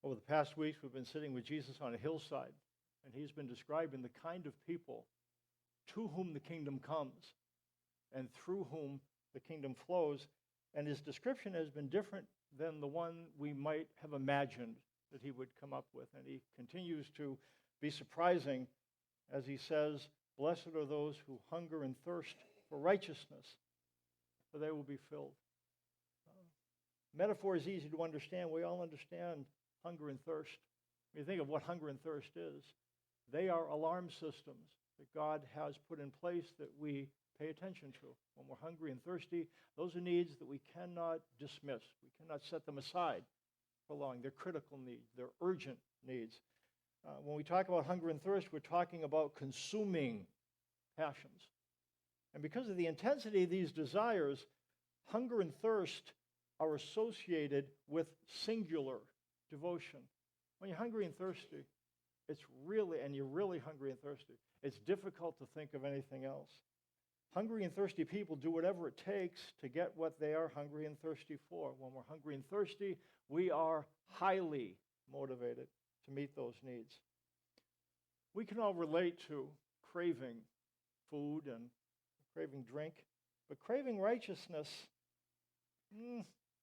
Over the past weeks, we've been sitting with Jesus on a hillside, and he's been describing the kind of people to whom the kingdom comes and through whom the kingdom flows. And his description has been different than the one we might have imagined that he would come up with. And he continues to be surprising as he says, "Blessed are those who hunger and thirst for righteousness, for they will be filled." Metaphor is easy to understand. We all understand hunger and thirst. When you think of what hunger and thirst is, they are alarm systems that God has put in place that we pay attention to. When we're hungry and thirsty, those are needs that we cannot dismiss. We cannot set them aside for long. They're critical needs. They're urgent needs. When we talk about hunger and thirst, we're talking about consuming passions. And because of the intensity of these desires, hunger and thirst are associated with singular devotion. When you're hungry and thirsty, you're really hungry and thirsty, it's difficult to think of anything else. Hungry and thirsty people do whatever it takes to get what they are hungry and thirsty for. When we're hungry and thirsty, we are highly motivated to meet those needs. We can all relate to craving food and craving drink, but craving righteousness,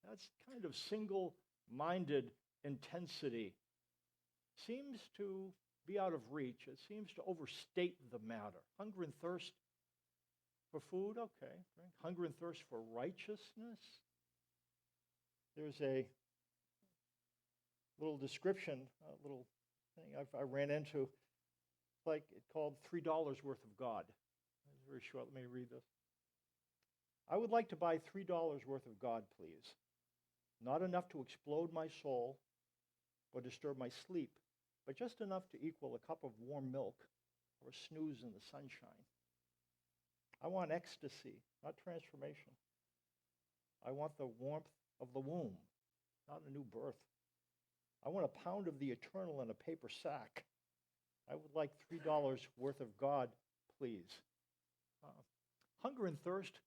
that's kind of single-minded intensity. Seems to be out of reach. It seems to overstate the matter. Hunger and thirst for food, okay. Hunger and thirst for righteousness. There's a little description, a little thing I ran into. It's called $3 worth of God. It's very short. Let me read this. I would like to buy $3 worth of God, please. Not enough to explode my soul or disturb my sleep, but just enough to equal a cup of warm milk or a snooze in the sunshine. I want ecstasy, not transformation. I want the warmth of the womb, not a new birth. I want a pound of the eternal in a paper sack. I would like $3 worth of God, please. Hunger and thirst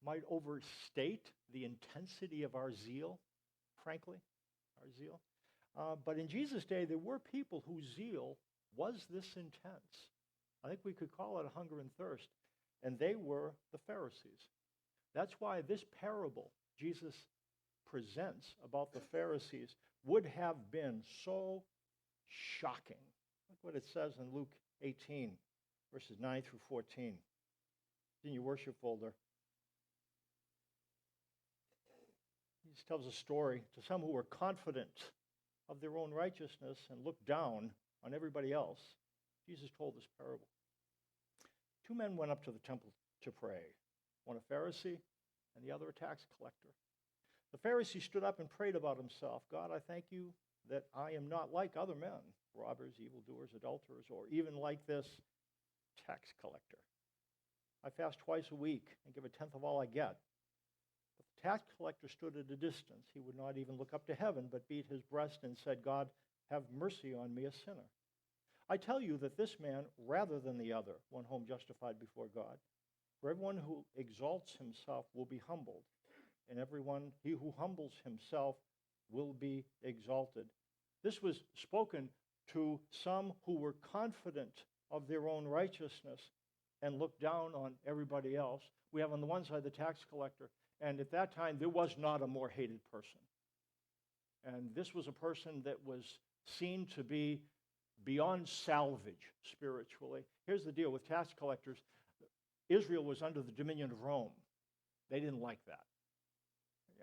might overstate the intensity of our zeal, frankly, our zeal. But in Jesus' day, there were people whose zeal was this intense. I think we could call it a hunger and thirst. And they were the Pharisees. That's why this parable Jesus presents about the Pharisees would have been so shocking. Look what it says in Luke 18, verses 9 through 14. It's in your worship folder. He tells a story to some who were confident of their own righteousness and looked down on everybody else. Jesus told this parable. 2 men went up to the temple to pray, one a Pharisee and the other a tax collector. The Pharisee stood up and prayed about himself. God, I thank you that I am not like other men, robbers, evildoers, adulterers, or even like this tax collector. I fast twice a week and give a tenth of all I get. But the tax collector stood at a distance. He would not even look up to heaven, but beat his breast and said, God, have mercy on me, a sinner. I tell you that this man, rather than the other, went home justified before God. For everyone who exalts himself will be humbled, and he who humbles himself will be exalted. This was spoken to some who were confident of their own righteousness and looked down on everybody else. We have on the one side the tax collector, and at that time there was not a more hated person. And this was a person that was seen to be beyond salvage spiritually. Here's the deal with tax collectors. Israel was under the dominion of Rome. They didn't like that.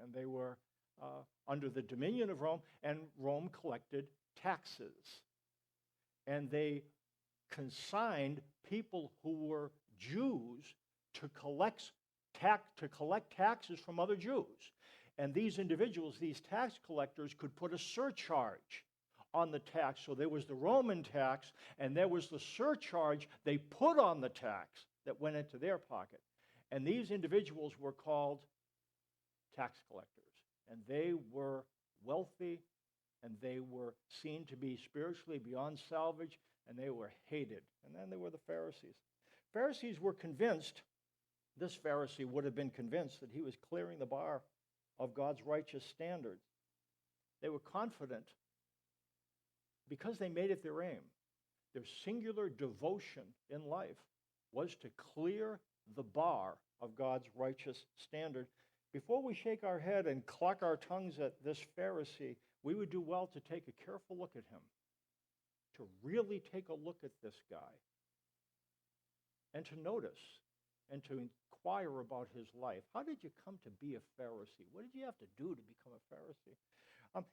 And they were under the dominion of Rome, and Rome collected taxes. And they consigned people who were Jews to collect taxes from other Jews. And these individuals, these tax collectors, could put a surcharge on the tax. So there was the Roman tax, and there was the surcharge they put on the tax that went into their pocket. And these individuals were called tax collectors. And they were wealthy, and they were seen to be spiritually beyond salvage, and they were hated. And then there were the Pharisees. Pharisees were convinced, this Pharisee would have been convinced that he was clearing the bar of God's righteous standards. They were confident because they made it their aim. Their singular devotion in life was to clear the bar of God's righteous standard. Before we shake our head and cluck our tongues at this Pharisee, we would do well to take a careful look at him, to really take a look at this guy, and to notice and to inquire about his life. How did you come to be a Pharisee? What did you have to do to become a Pharisee?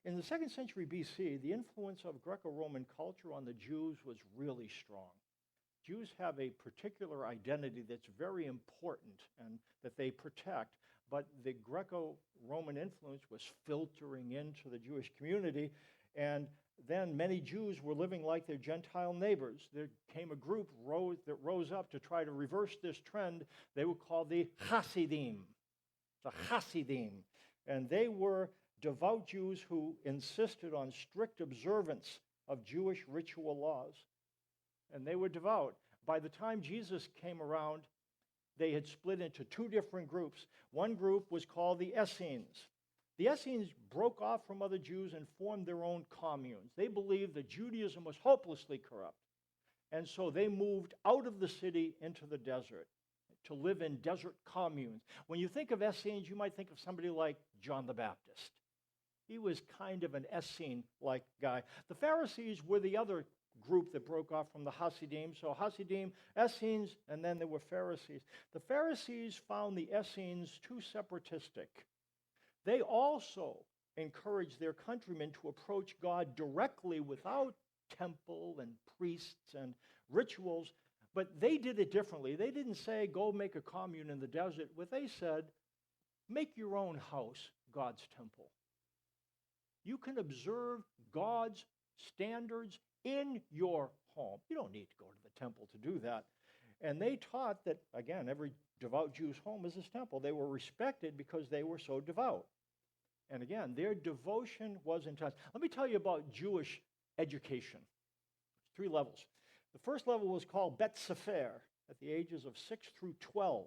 In the 2nd century BC, the influence of Greco-Roman culture on the Jews was really strong. Jews have a particular identity that's very important and that they protect, but the Greco-Roman influence was filtering into the Jewish community, and then many Jews were living like their Gentile neighbors. There came a group that rose up to try to reverse this trend. They were called the Hasidim. The Hasidim. And they were devout Jews who insisted on strict observance of Jewish ritual laws. And they were devout. By the time Jesus came around, they had split into two different groups. One group was called the Essenes. The Essenes broke off from other Jews and formed their own communes. They believed that Judaism was hopelessly corrupt. And so they moved out of the city into the desert to live in desert communes. When you think of Essenes, you might think of somebody like John the Baptist. He was kind of an Essene-like guy. The Pharisees were the other group that broke off from the Hasidim. So Hasidim, Essenes, and then there were Pharisees. The Pharisees found the Essenes too separatistic. They also encouraged their countrymen to approach God directly without temple and priests and rituals, but they did it differently. They didn't say, go make a commune in the desert. What they said, make your own house God's temple. You can observe God's standards in your home. You don't need to go to the temple to do that. And they taught that, again, every devout Jew's home is his temple. They were respected because they were so devout. And again, their devotion was intense. Let me tell you about Jewish education. 3 levels. The first level was called Bet Sefer at the ages of 6 through 12.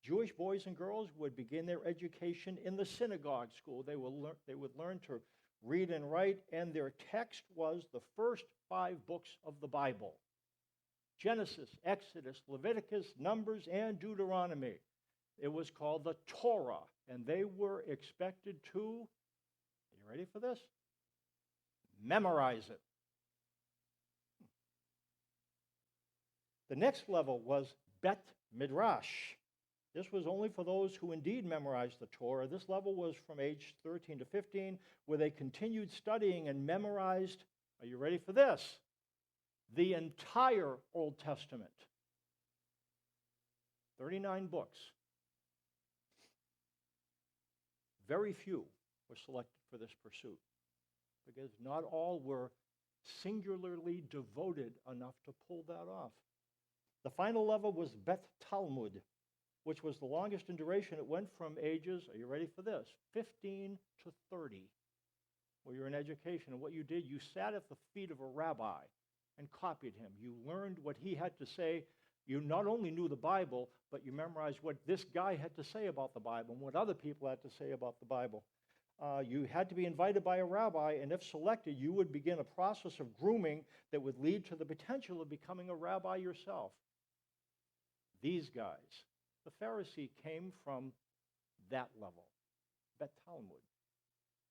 Jewish boys and girls would begin their education in the synagogue school. They would learn to read and write, and their text was the first 5 books of the Bible: Genesis, Exodus, Leviticus, Numbers, and Deuteronomy. It was called the Torah, and they were expected to, are you ready for this? Memorize it. The next level was Bet Midrash. This was only for those who indeed memorized the Torah. This level was from age 13 to 15, where they continued studying and memorized, are you ready for this? The entire Old Testament. 39 books. Very few were selected for this pursuit, because not all were singularly devoted enough to pull that off. The final level was Bet Talmud, which was the longest in duration. It went from ages, are you ready for this, 15 to 30, where you're in education. And what you did, you sat at the feet of a rabbi and copied him. You learned what he had to say. You not only knew the Bible, but you memorized what this guy had to say about the Bible and what other people had to say about the Bible. You had to be invited by a rabbi, and if selected, you would begin a process of grooming that would lead to the potential of becoming a rabbi yourself. These guys, the Pharisee, came from that level. Bet Talmud.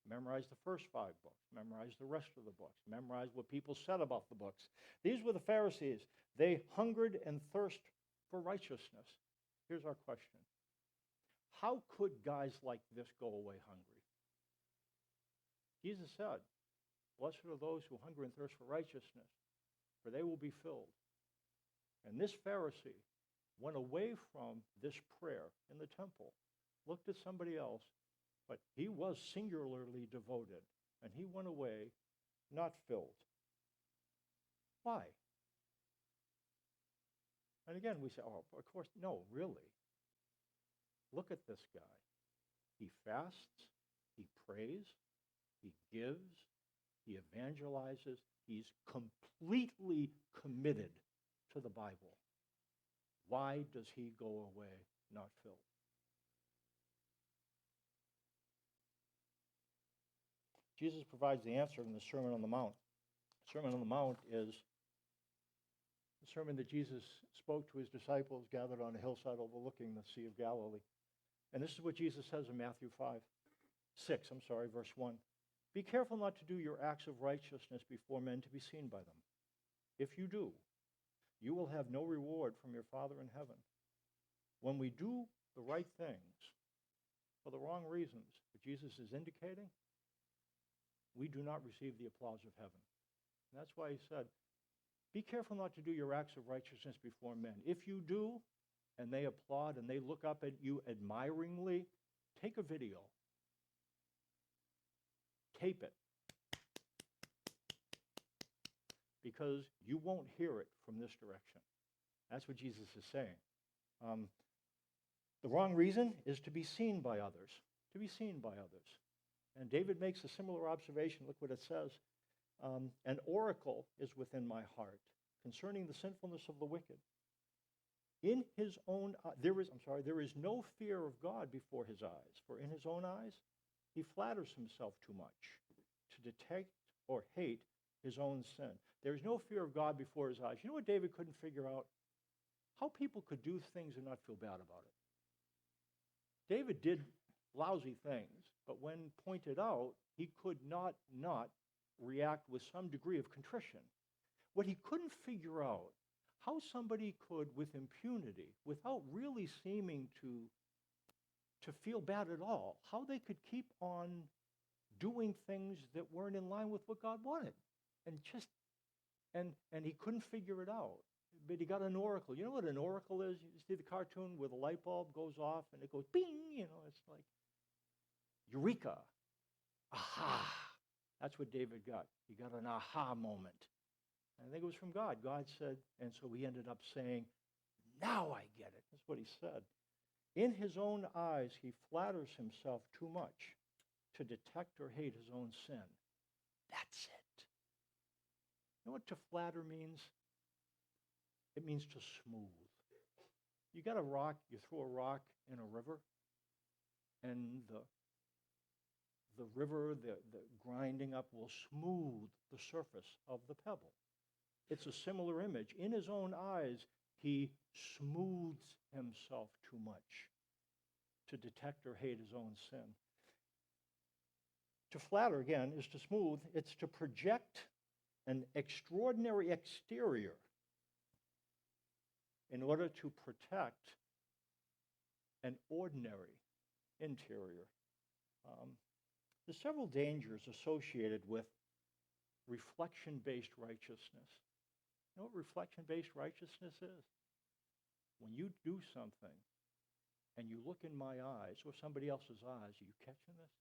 Memorized the first 5 books. Memorized the rest of the books. Memorized what people said about the books. These were the Pharisees. They hungered and thirsted for righteousness. Here's our question. How could guys like this go away hungry? Jesus said, blessed are those who hunger and thirst for righteousness, for they will be filled. And this Pharisee went away from this prayer in the temple, looked at somebody else, but he was singularly devoted, and he went away not filled. Why? And again, we say, oh, of course, no, really. Look at this guy. He fasts, he prays, he gives, he evangelizes. He's completely committed to the Bible. Why does he go away not filled? Jesus provides the answer in the Sermon on the Mount. Sermon on the Mount is the sermon that Jesus spoke to his disciples gathered on a hillside overlooking the Sea of Galilee. And this is what Jesus says in Matthew 6, verse 1. Be careful not to do your acts of righteousness before men to be seen by them. If you do, you will have no reward from your Father in heaven. When we do the right things for the wrong reasons, what Jesus is indicating, we do not receive the applause of heaven. And that's why he said, be careful not to do your acts of righteousness before men. If you do, and they applaud and they look up at you admiringly, take a video. Tape it. Because you won't hear it from this direction. That's what Jesus is saying. The wrong reason is to be seen by others. To be seen by others. And David makes a similar observation. Look what it says. An oracle is within my heart concerning the sinfulness of the wicked. In his own, there is no fear of God before his eyes, for in his own eyes he flatters himself too much to detect or hate his own sin. There is no fear of God before his eyes. You know what David couldn't figure out? How people could do things and not feel bad about it. David did lousy things, but when pointed out, he could not react with some degree of contrition. What he couldn't figure out, how somebody could, with impunity, without really seeming to feel bad at all, how they could keep on doing things that weren't in line with what God wanted. And he couldn't figure it out. But he got an oracle. You know what an oracle is? You see the cartoon where the light bulb goes off and it goes bing, it's like eureka. Aha. That's what David got. He got an aha moment. And I think it was from God. God said, and so he ended up saying, now I get it. That's what he said. In his own eyes, he flatters himself too much to detect or hate his own sin. That's it. You know what to flatter means? It means to smooth. You got a rock, you throw a rock in a river, and the river, the grinding up will smooth the surface of the pebble. It's a similar image. In his own eyes, he smooths himself too much to detect or hate his own sin. To flatter, again, is to smooth. It's to project an extraordinary exterior in order to protect an ordinary interior. There's several dangers associated with reflection-based righteousness. You know what reflection-based righteousness is? When you do something and you look in my eyes or somebody else's eyes, are you catching this?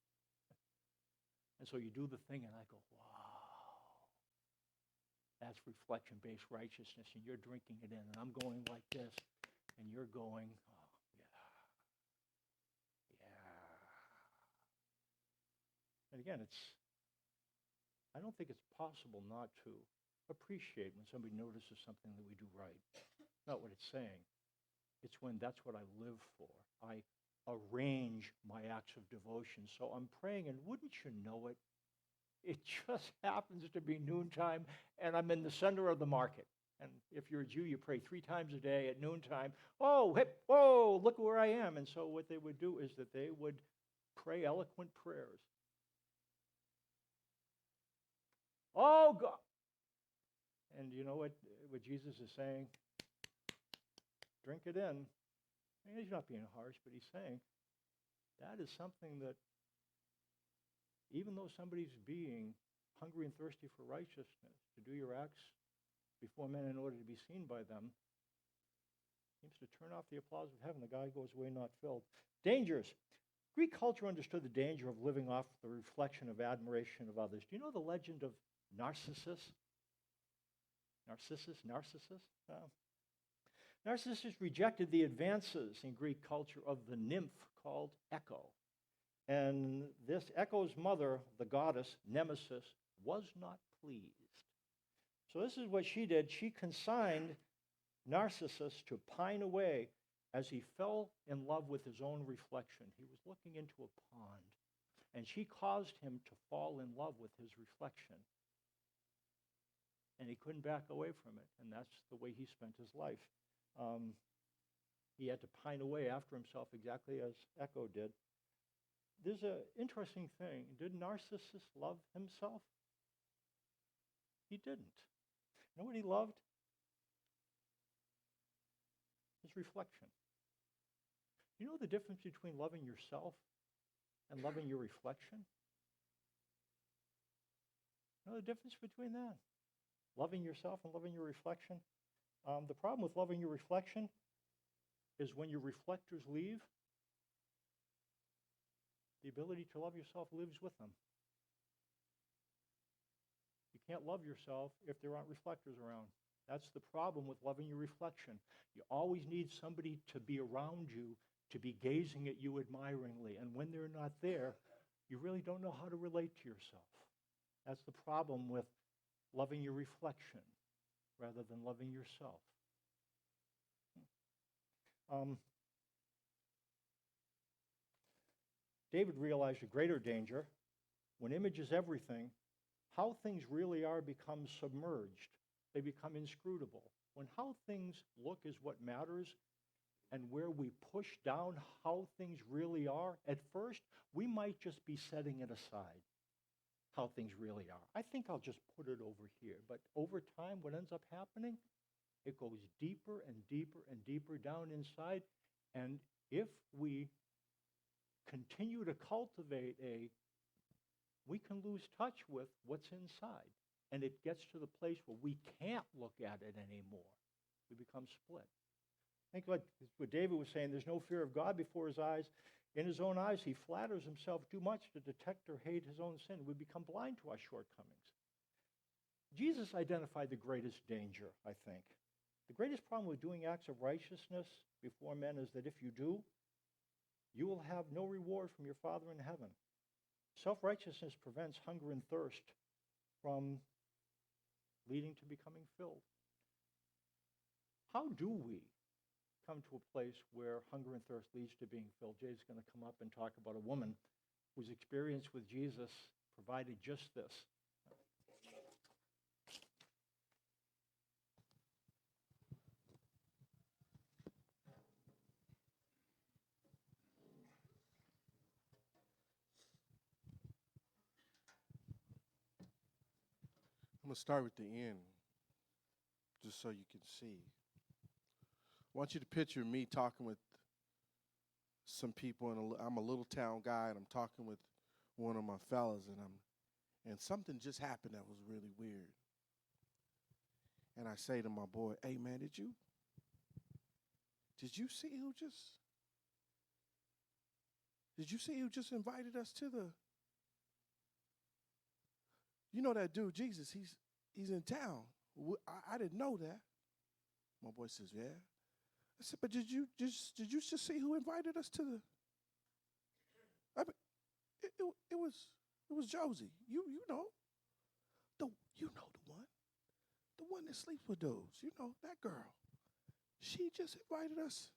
And so you do the thing and I go, wow. That's reflection-based righteousness, and you're drinking it in, and I'm going like this, and you're going, oh, yeah. And again, I don't think it's possible not to appreciate when somebody notices something that we do right. Not what it's saying. It's when that's what I live for. I arrange my acts of devotion. So I'm praying, and wouldn't you know it? It just happens to be noontime, and I'm in the center of the market. And if you're a Jew, you pray 3 times a day at noontime. Oh, hip, whoa, look where I am. And so what they would do is that they would pray eloquent prayers. Oh, God. And you know what Jesus is saying? Drink it in. And he's not being harsh, but he's saying that is something that even though somebody's being hungry and thirsty for righteousness, to do your acts before men in order to be seen by them, seems to turn off the applause of heaven. The guy goes away not filled. Dangers. Greek culture understood the danger of living off the reflection of admiration of others. Do you know the legend of Narcissus? Narcissus? Narcissus rejected the advances in Greek culture of the nymph called Echo. And this Echo's mother, the goddess Nemesis, was not pleased. So this is what she did. She consigned Narcissus to pine away as he fell in love with his own reflection. He was looking into a pond, and she caused him to fall in love with his reflection. and he couldn't back away from it, and that's the way he spent his life. He had to pine away after himself exactly as Echo did. There's an interesting thing. Did Narcissus love himself? He didn't. You know what he loved? His reflection. You know the difference between loving yourself and loving your reflection? You know the difference between that? Loving yourself and loving your reflection? The problem with loving your reflection is when your reflectors leave, the ability to love yourself lives with them. You can't love yourself if there aren't reflectors around. That's the problem with loving your reflection. You always need somebody to be around you, to be gazing at you admiringly. And when they're not there, you really don't know how to relate to yourself. That's the problem with loving your reflection rather than loving yourself. David realized a greater danger. When image is everything, how things really are becomes submerged. They become inscrutable. When how things look is what matters, and where we push down how things really are, at first, we might just be setting it aside, how things really are. I think I'll just put it over here. But over time, what ends up happening, it goes deeper and deeper and deeper down inside. And if we continue to cultivate we can lose touch with what's inside. And it gets to the place where we can't look at it anymore. We become split. Think like what David was saying, there's no fear of God before his eyes. In his own eyes, he flatters himself too much to detect or hate his own sin. We become blind to our shortcomings. Jesus identified the greatest danger, I think. The greatest problem with doing acts of righteousness before men is that if you do, you will have no reward from your Father in heaven. Self-righteousness prevents hunger and thirst from leading to becoming filled. How do we come to a place where hunger and thirst leads to being filled? Jay's going to come up and talk about a woman whose experience with Jesus provided just this. I'm going to start with the end, just so you can see. I want you to picture me talking with some people, and I'm a little town guy, and I'm talking with one of my fellas, and something just happened that was really weird. And I say to my boy, "Hey man, did you see who just invited us to the? You know that dude Jesus? He's in town. I didn't know that." My boy says, "Yeah." I said, "But did you just see who invited us to the?" I mean, it was Josie. You know the one that sleeps with dudes. You know that girl. She just invited us.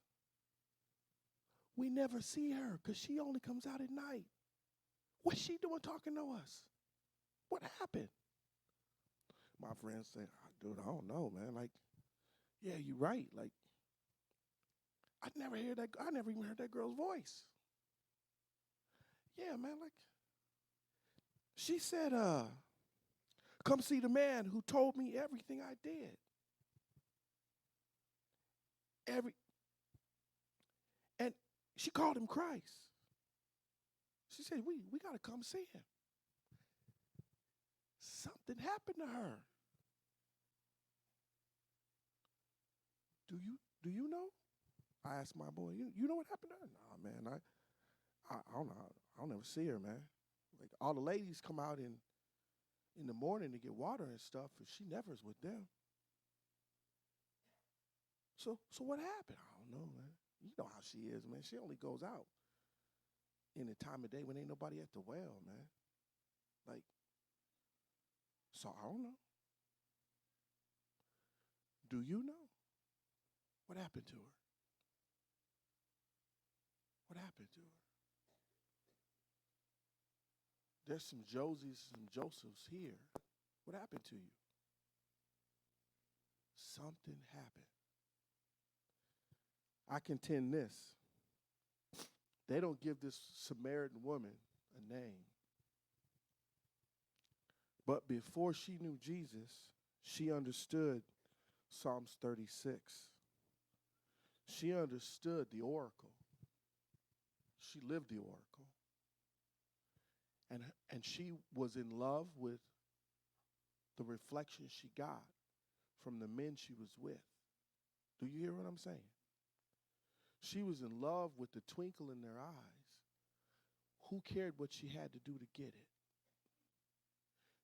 We never see her because she only comes out at night. What's she doing talking to us? What happened? My friend said, "Dude, I don't know, man. Like, yeah, you're right. Like, I never even heard that girl's voice. Yeah, man, like, she said, come see the man who told me everything I did. And she called him Christ. She said, we got to come see him. Something happened to her. Do you know?" I asked my boy, you know what happened to her? "Nah, man, I don't know. I don't ever see her, man. Like, all the ladies come out in the morning to get water and stuff, and she never's with them. So what happened?" "I don't know, man. You know how she is, man. She only goes out in the time of day when ain't nobody at the well, man. Like, so I don't know. Do you know? What happened to her? What happened to her? There's some Josies, some Josephs here. What happened to you?" something happened. I contend this. They don't give this Samaritan woman a name. But before she knew Jesus, she understood Psalms 36. She understood the oracle. She lived the oracle. And she was in love with the reflection she got from the men she was with. Do you hear what I'm saying? She was in love with the twinkle in their eyes. Who cared what she had to do to get it?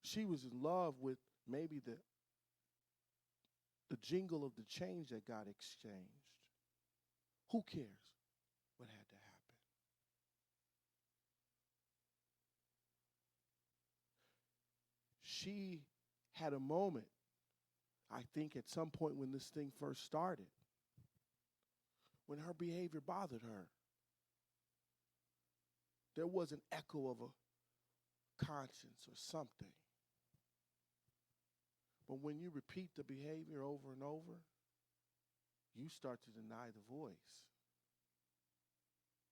She was in love with maybe the jingle of the change that got exchanged. Who cares what had to happen? She had a moment, I think at some point when this thing first started, when her behavior bothered her. There was an echo of a conscience or something. But when you repeat the behavior over and over, you start to deny the voice.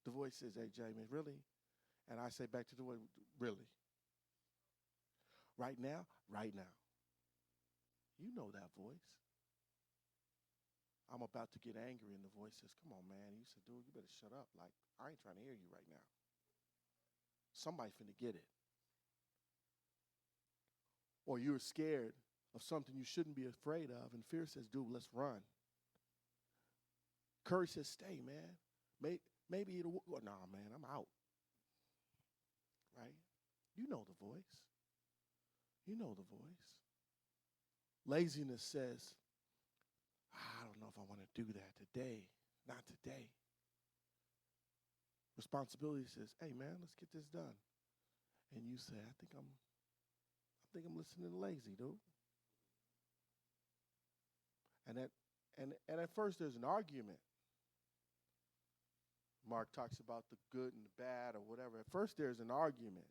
The voice says, hey, Jamie, really? And I say back to the voice, really? Right now? Right now. You know that voice. I'm about to get angry, and the voice says, come on, man. You said, dude, you better shut up. Like, I ain't trying to hear you right now. Somebody finna get it. Or you're scared of something you shouldn't be afraid of, and fear says, dude, let's run. Courage says, stay, man. Maybe it'll, well, nah, man, I'm out. Right? You know the voice. You know the voice. Laziness says, I don't know if I want to do that today. Not today. Responsibility says, hey, man, let's get this done. And you say, I think I'm listening to lazy, dude. And at first there's an argument. Mark talks about the good and the bad or whatever. At first there's an argument.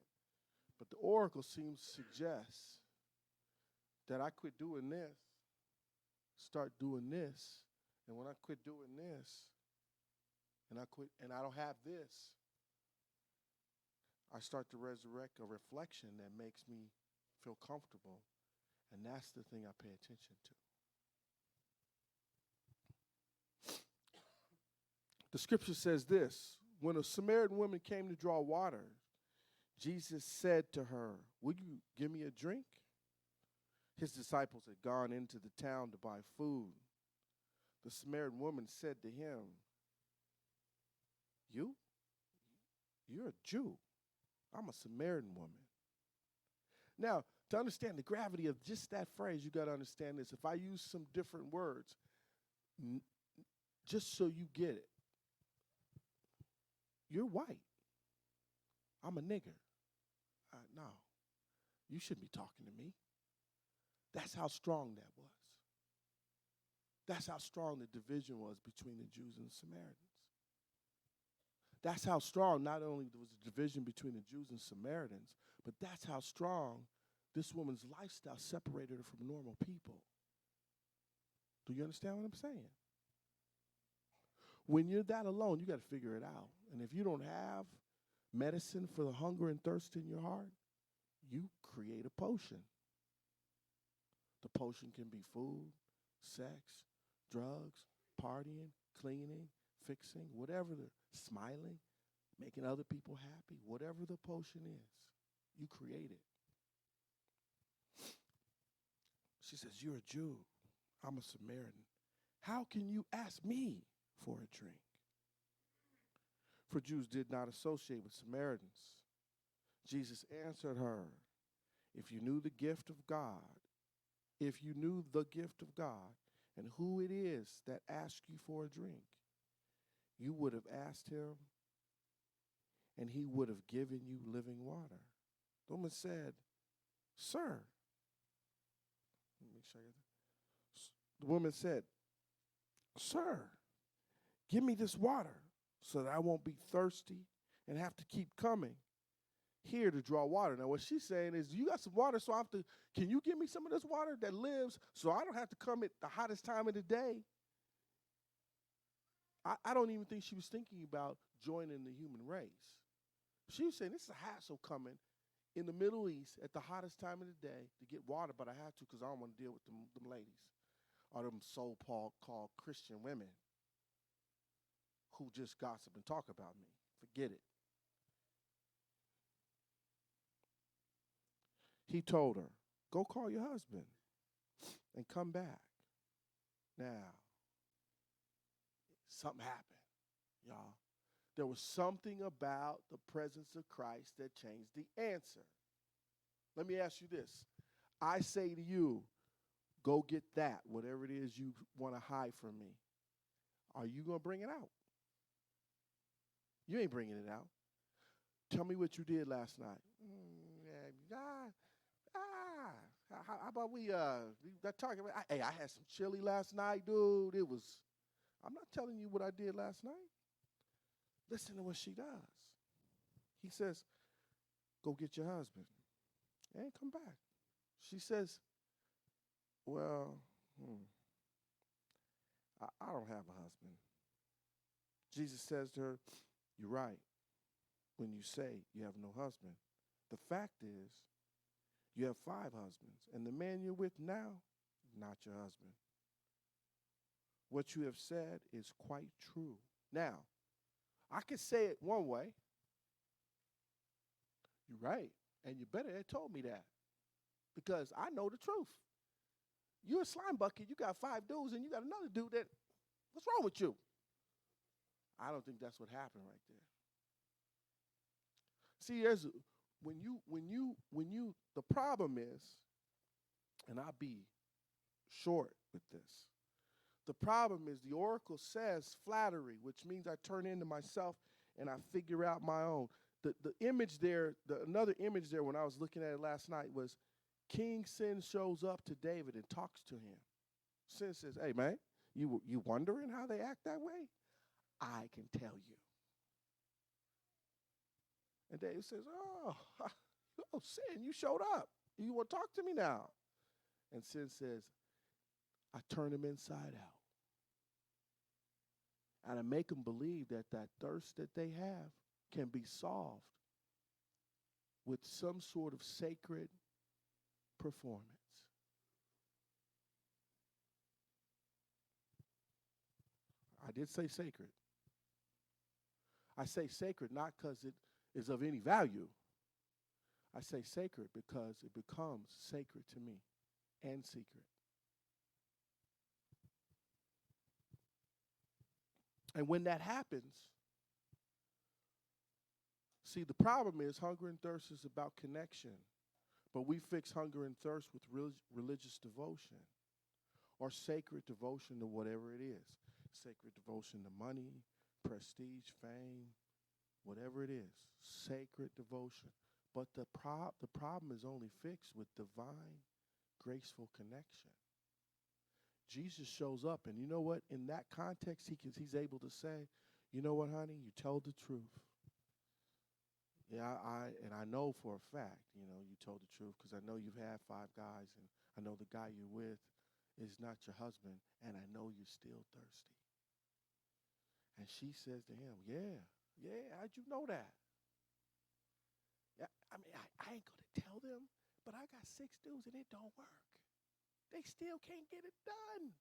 But the oracle seems to suggest that I quit doing this, start doing this, and when I quit doing this, and I don't have this, I start to resurrect a reflection that makes me feel comfortable, and that's the thing I pay attention to. The scripture says this, when a Samaritan woman came to draw water, Jesus said to her, will you give me a drink? His disciples had gone into the town to buy food. The Samaritan woman said to him, you're a Jew. I'm a Samaritan woman. Now, to understand the gravity of just that phrase, you got to understand this. If I use some different words, just so you get it, you're white. I'm a nigger. No, you shouldn't be talking to me. That's how strong that was. That's how strong the division was between the Jews and the Samaritans. That's how strong not only was the division between the Jews and Samaritans, but that's how strong this woman's lifestyle separated her from normal people. Do you understand what I'm saying? When you're that alone, you got to figure it out. And if you don't have medicine for the hunger and thirst in your heart, you create a potion. The potion can be food, sex, drugs, partying, cleaning, fixing, whatever, smiling, making other people happy, whatever the potion is, you create it. She says, you're a Jew. I'm a Samaritan. How can you ask me for a drink? For Jews did not associate with Samaritans. Jesus answered her, if you knew the gift of God, and who it is that asks you for a drink, you would have asked him, and he would have given you living water. The woman said, sir. Make sure I get that. The woman said, sir, give me this water so that I won't be thirsty and have to keep coming here to draw water. Now, what she's saying is, you got some water, so can you give me some of this water that lives so I don't have to come at the hottest time of the day? I don't even think she was thinking about joining the human race. She was saying, this is a hassle coming in the Middle East at the hottest time of the day to get water, but I have to because I don't want to deal with them ladies or them so-called Christian women who just gossip and talk about me. Forget it. He told her, go call your husband and come back. Now, something happened, y'all. There was something about the presence of Christ that changed the answer. Let me ask you this. I say to you, go get that, whatever it is you want to hide from me. Are you going to bring it out? You ain't bringing it out. Tell me what you did last night. How about we talking about? Hey, I had some chili last night, dude. I'm not telling you what I did last night. Listen to what she does. He says, go get your husband and come back. She says, well, I don't have a husband. Jesus says to her, you're right when you say you have no husband. The fact is, you have 5 husbands, and the man you're with now, not your husband. What you have said is quite true. Now, I could say it one way. You're right, and you better have told me that, because I know the truth. You're a slime bucket. You got 5 dudes, and you got another dude that, what's wrong with you? I don't think that's what happened right there. See, the problem is, and I'll be short with this. The problem is the oracle says flattery, which means I turn into myself and I figure out my own. The image there, another image there when I was looking at it last night was King Sin shows up to David and talks to him. Sin says, hey, man, you wondering how they act that way? I can tell you. And David says, oh, Sin, you showed up. You want to talk to me now? And Sin says, I turn them inside out. And I make them believe that thirst that they have can be solved with some sort of sacred performance. I did say sacred. I say sacred not because it is of any value. I say sacred because it becomes sacred to me and secret. And when that happens, see, the problem is hunger and thirst is about connection. But we fix hunger and thirst with religious devotion or sacred devotion to whatever it is. Sacred devotion to money, prestige, fame, whatever it is. Sacred devotion. But the problem is only fixed with divine, graceful connection. Jesus shows up, and you know what? In that context, he's able to say, you know what, honey? You told the truth. Yeah, I know for a fact, you told the truth because I know you've had 5 guys, and I know the guy you're with is not your husband, and I know you're still thirsty. And she says to him, yeah, how'd you know that? Yeah, I mean, I ain't going to tell them, but I got 6 dudes, and it don't work. They still can't get it done.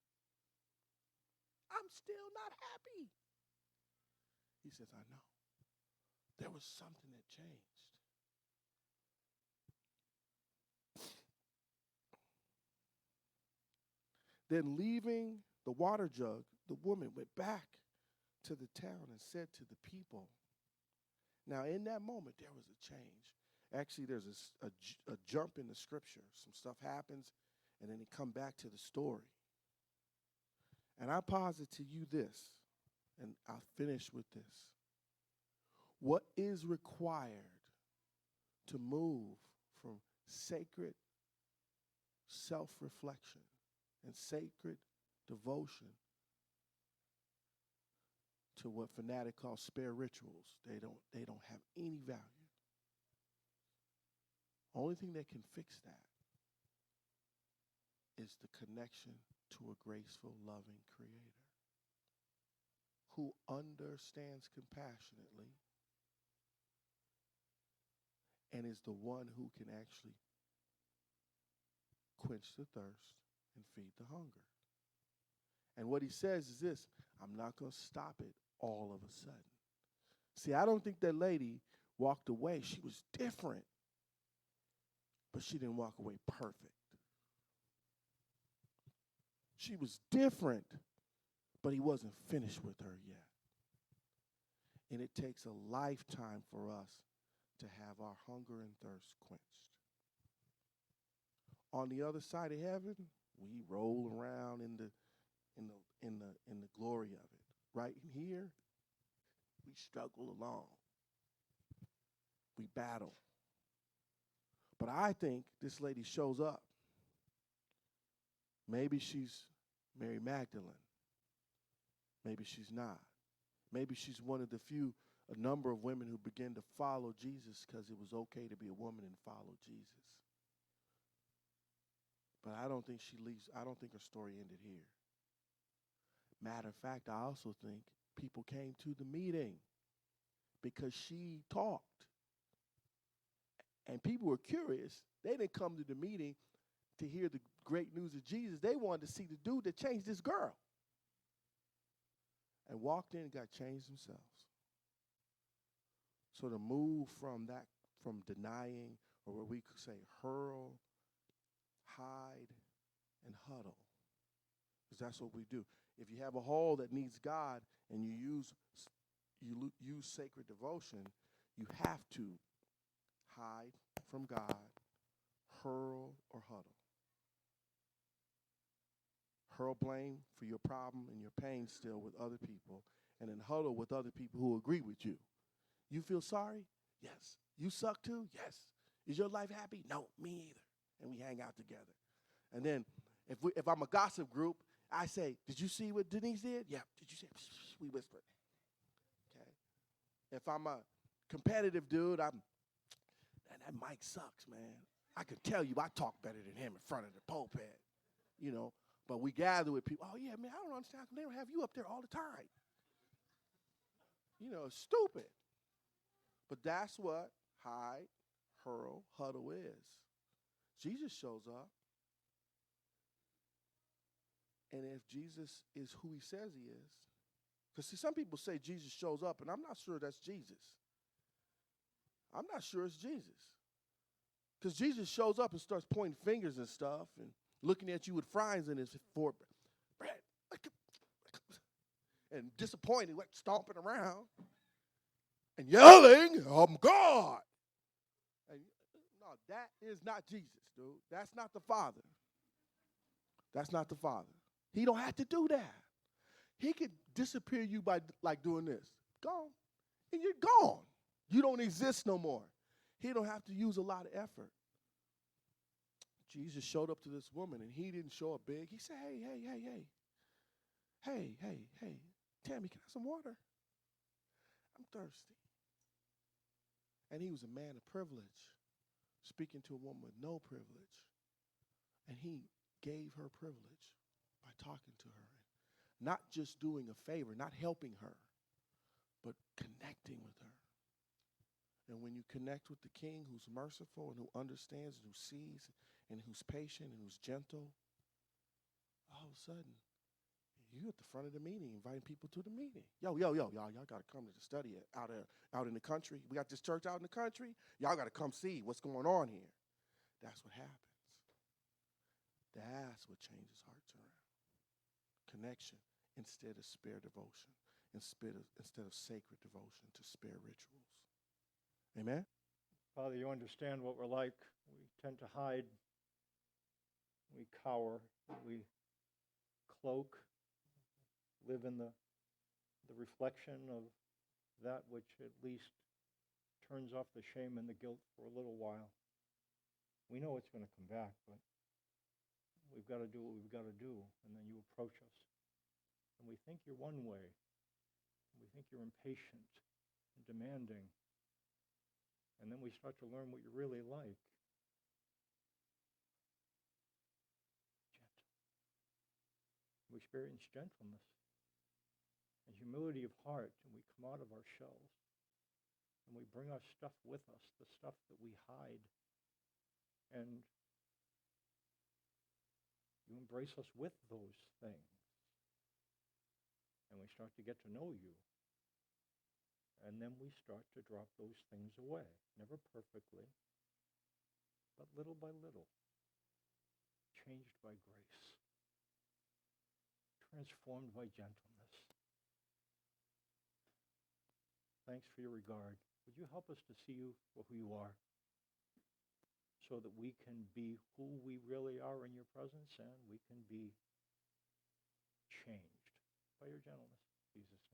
I'm still not happy. He says, I know. There was something that changed. Then leaving the water jug, the woman went back to the town and said to the people. Now, in that moment, there was a change. Actually, there's a jump in the scripture. Some stuff happens, and then they come back to the story. And I posit to you this, and I'll finish with this. What is required to move from sacred self-reflection and sacred devotion to what fanatics call spare rituals? They don't have any value. Only thing that can fix that is the connection to a graceful, loving Creator who understands compassionately and is the one who can actually quench the thirst and feed the hunger. And what he says is this: I'm not going to stop it all of a sudden. See, I don't think that lady walked away. She was different, but she didn't walk away perfect. She was different, but he wasn't finished with her yet. And it takes a lifetime for us to have our hunger and thirst quenched. On the other side of heaven, we roll around in the glory of it. Right in here, we struggle along. We battle. But I think this lady shows up. Maybe she's Mary Magdalene. Maybe she's not. Maybe she's one of the a number of women who began to follow Jesus because it was okay to be a woman and follow Jesus. But I don't think her story ended here. Matter of fact, I also think people came to the meeting because she talked. And people were curious. They didn't come to the meeting to hear the great news of Jesus. They wanted to see the dude that changed this girl. And walked in and got changed themselves. So to move from denying, or what we could say hurl, hide, and huddle, because that's what we do. If you have a hall that needs God and you use sacred devotion, you have to hide from God, hurl or huddle. Hurl blame for your problem and your pain still with other people, and then huddle with other people who agree with you. You feel sorry? Yes. You suck too? Yes. Is your life happy? No, me either. And we hang out together. And then if I'm a gossip group, I say, did you see what Denise did? Yeah. Did you see? We whisper. Okay. If I'm a competitive dude, that Mike sucks, man. I can tell you I talk better than him in front of the pulpit, But we gather with people. Oh, yeah, man, I don't understand. They don't have you up there all the time. Stupid. But that's what hide, hurl, huddle is. Jesus shows up. And if Jesus is who he says he is, because see, some people say Jesus shows up, and I'm not sure that's Jesus. I'm not sure it's Jesus. Because Jesus shows up and starts pointing fingers and stuff and looking at you with fries in his forehead. And disappointed, stomping around and yelling, I'm God. And no, that is not Jesus, dude. That's not the Father. That's not the Father. He don't have to do that. He could disappear you by doing this. Gone. And you're gone. You don't exist no more. He don't have to use a lot of effort. Jesus showed up to this woman, and he didn't show up big. He said, hey, Tammy, can I have some water? I'm thirsty. And he was a man of privilege, speaking to a woman with no privilege. And he gave her privilege by talking to her. Not just doing a favor, not helping her, but connecting with her. And when you connect with the King who's merciful and who understands and who sees and who's patient and who's gentle, all of a sudden, you at the front of the meeting inviting people to the meeting. Y'all got to come to the study out in the country. We got this church out in the country. Y'all got to come see what's going on here. That's what happens. That's what changes hearts around. Connection instead of spare devotion, instead of sacred devotion to spare rituals. Amen? Father, you understand what we're like. We tend to hide. We cower. We cloak. Live in the reflection of that which at least turns off the shame and the guilt for a little while. We know it's going to come back, but we've got to do what we've got to do, and then you approach us. And we think you're one way. We think you're impatient and demanding. And then we start to learn what you're really like. experience gentleness and humility of heart, and we come out of our shells, and we bring our stuff with us, the stuff that we hide, and you embrace us with those things. And we start to get to know you. And then we start to drop those things away. Never perfectly, but little by little. Changed by grace. Transformed by gentleness. Thanks for your regard. Would you help us to see you for who you are, so that we can be who we really are in your presence, and we can be changed by your gentleness. In Jesus' name.